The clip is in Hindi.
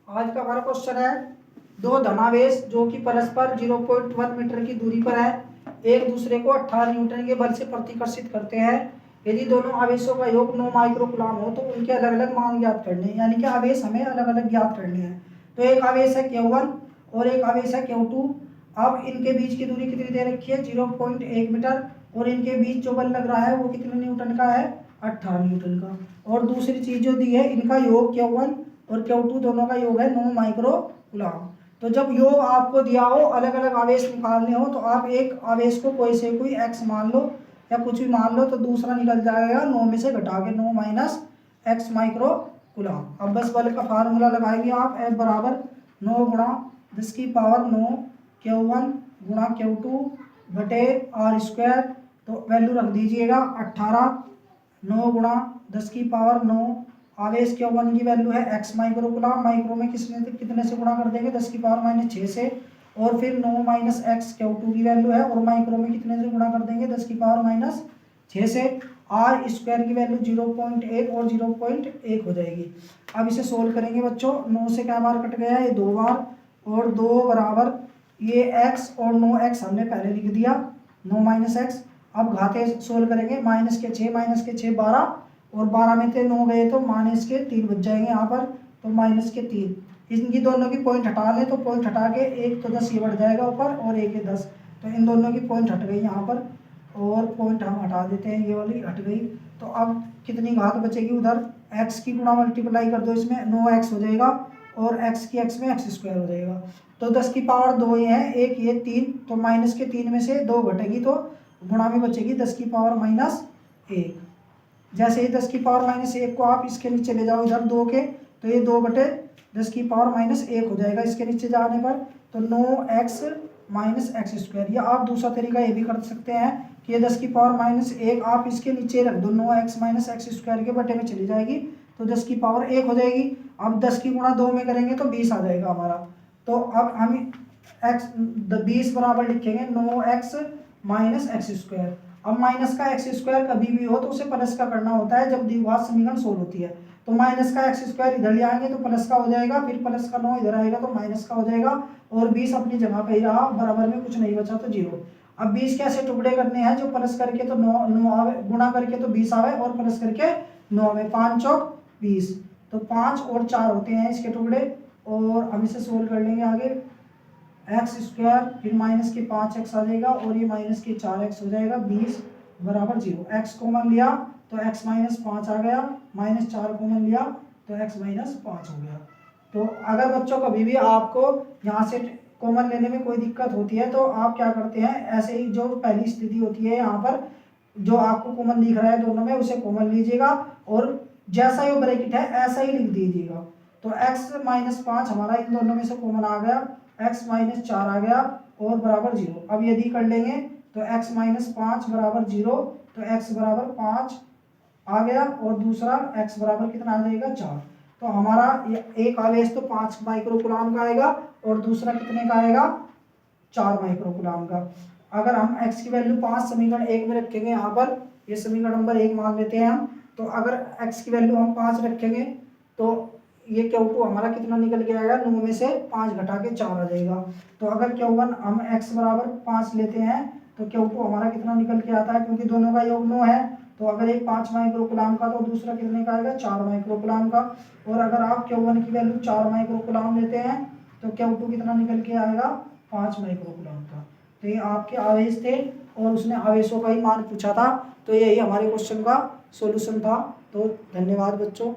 आज का हमारा क्वेश्चन है, दो धनावेश जो कि परस्पर 0.1 मीटर की दूरी पर है एक दूसरे को 18 न्यूटन के बल से प्रतिकर्षित करते हैं। यदि दोनों आवेशों का योग 9 माइक्रोकूलम हो तो उनके अलग अलग मान ज्ञात करने हैं, यानी कि आवेश हमें अलग अलग ज्ञात करने हैं। तो एक आवेश है Q1 और एक आवेश है Q2। अब इनके बीच की दूरी कितनी दे रखी है, 0.1 मीटर, और इनके बीच जो बल लग रहा है वो कितने न्यूटन का है, 18 न्यूटन का। और दूसरी चीज जो दी है, इनका योग Q1 और Q2 दोनों का योग है 9 माइक्रोकूलम। तो जब योग आपको दिया हो, अलग अलग आवेश निकालने हो, तो आप एक आवेश को कोई से कोई x मान लो या कुछ भी मान लो, तो दूसरा निकल जाएगा 9 में से घटा के, 9 माइनस एक्स माइक्रोकूलम। अब बस बल का फार्मूला लगाएंगे आप, F बराबर 9 गुणा 10 की पावर 9 Q1 गुणा Q2 बटे आर स्क्वायर। तो वैल्यू रख दीजिएगा 18, 9 गुणा 10 की पावर 9, आवेश Q1 की वैल्यू है x माइक्रोकूलम, माइक्रो में कितने से गुणा कर देंगे, 10 की पावर माइनस 6 से, और फिर 9 माइनस एक्स Q2 की वैल्यू है, और माइक्रो में कितने से गुणा कर देंगे, 10 की पावर माइनस 6 से। आर स्क्वायर की वैल्यू 0.1 और 0.1 हो जाएगी। अब इसे सोल्व करेंगे बच्चों, 9 से क्या बार कट गया, ये 2 बार, और 2 बराबर ये x और 9x हमने पहले लिख दिया, 9 माइनस एक्स। अब घाते सोल्व करेंगे, माइनस के 6 12, और 12 में से 9 गए तो माइनस के 3 बच जाएंगे यहाँ पर, तो माइनस के 3। इनकी दोनों की पॉइंट हटा लें, तो पॉइंट हटा के एक तो 10 ये बढ़ जाएगा ऊपर, और एक 10, तो इन दोनों की पॉइंट हट गई यहाँ पर, और पॉइंट हम हटा देते हैं, ये वाली हट गई। तो अब कितनी घात बचेगी उधर, x की गुणा मल्टीप्लाई कर दो इसमें, 9x हो जाएगा, और x की x में एक्स स्क्वायर हो जाएगा। तो 10 की पावर 2 ये है, एक ये 3, तो माइनस के 3 में से 2 घटेगी, तो गुणा में बचेगी 10 की पावर माइनस 1। जैसे ही 10 की पावर माइनस 1 को आप इसके नीचे ले जाओ इधर 2 के, तो ये 2 बटे 10 की पावर माइनस 1 हो जाएगा इसके नीचे जाने पर, तो 9x माइनस एक्स स्क्वायर। या आप दूसरा तरीका ये भी कर सकते हैं कि ये 10 की पावर माइनस 1 आप इसके नीचे रख दो, 9x माइनस एक्स स्क्वायर के बटे में चली जाएगी, तो 10 की पावर 1 हो जाएगी। अब 10 की गुणा 2 में करेंगे तो 20 आ जाएगा हमारा। तो अब हम एक्स 20 बराबर लिखेंगे 9x माइनस एक्स स्क्वायर। अब माइनस का एक्स स्क्वायर कभी भी हो तो उसे प्लस का करना होता है जब द्विघात समीकरण सोल्व होती है। तो माइनस का एक्स स्क्वायर इधर ले आएंगे तो प्लस का हो जाएगा, फिर प्लस का 9 इधर आएगा तो माइनस का हो जाएगा, और 20 अपनी जगह पे ही रहा, बराबर में कुछ नहीं बचा तो 0। अब 20 कैसे टुकड़े करने हैं, जो प्लस करके तो 9 आवे, गुणा करके तो 20 आवे, और प्लस करके 9 आवे, 5 चौक 20, तो 5 और 4 होते हैं इसके टुकड़े। और हम इसे सोल्व कर लेंगे आगे, एक्स स्क्वायर फिर माइनस के 5x आ जाएगा, और ये माइनस के 4x हो जाएगा, 20 बराबर 0। एक्स कॉमन लिया तो x माइनस 5 आ गया, माइनस 4 कॉमन लिया तो x माइनस 5 हो गया। तो अगर बच्चों कभी भी आपको यहाँ से कॉमन लेने में कोई दिक्कत होती है तो आप क्या करते हैं, ऐसे ही जो पहली स्थिति होती है यहाँ पर जो आपको कॉमन दिख रहा है दोनों में, उसे कॉमन लीजिएगा, और जैसा ये ब्रैकेट है ऐसा ही लिख दीजिएगा। तो x माइनस 5 हमारा इन दोनों में से कॉमन आ गया, x माइनस 4 आ गया, और बराबर 0। अब यदि कर लेंगे तो x माइनस 5 बराबर 0, तो x बराबर 5 आ गया, और दूसरा x बराबर कितना आ जाएगा, 4। तो हमारा एक आवेश तो 5 माइक्रोकूलम का आएगा, और दूसरा कितने का आएगा, 4 माइक्रोकूलम का। अगर हम x की वैल्यू 5 समीकरण 1 में रखेंगे, यहाँ पर ये समीकरण नंबर 1 मान लेते हैं हम, तो अगर x की वैल्यू हम 5 रखेंगे तो ये Q2 हमारा कितना निकल के आएगा, 9 में से 5 घटा के 4 आ जाएगा। तो अगर Q1 हम x बराबर 5 लेते हैं तो Q2 हमारा कितना निकल के आता है, क्योंकि दोनों का योग 9 है, तो अगर एक 5 माइक्रोकूलम का तो दूसरा कितने का आएगा, 4 माइक्रोकूलम का। और अगर आप Q1 की वैल्यू 4 माइक्रोकूलम लेते हैं तो Q2 कितना निकल के आएगा, 5 माइक्रोकूलम का। तो ये आपके आवेश थे, और उसने आवेशों का ही मान पूछा था, तो यही हमारे क्वेश्चन का सॉल्यूशन था। तो धन्यवाद बच्चों।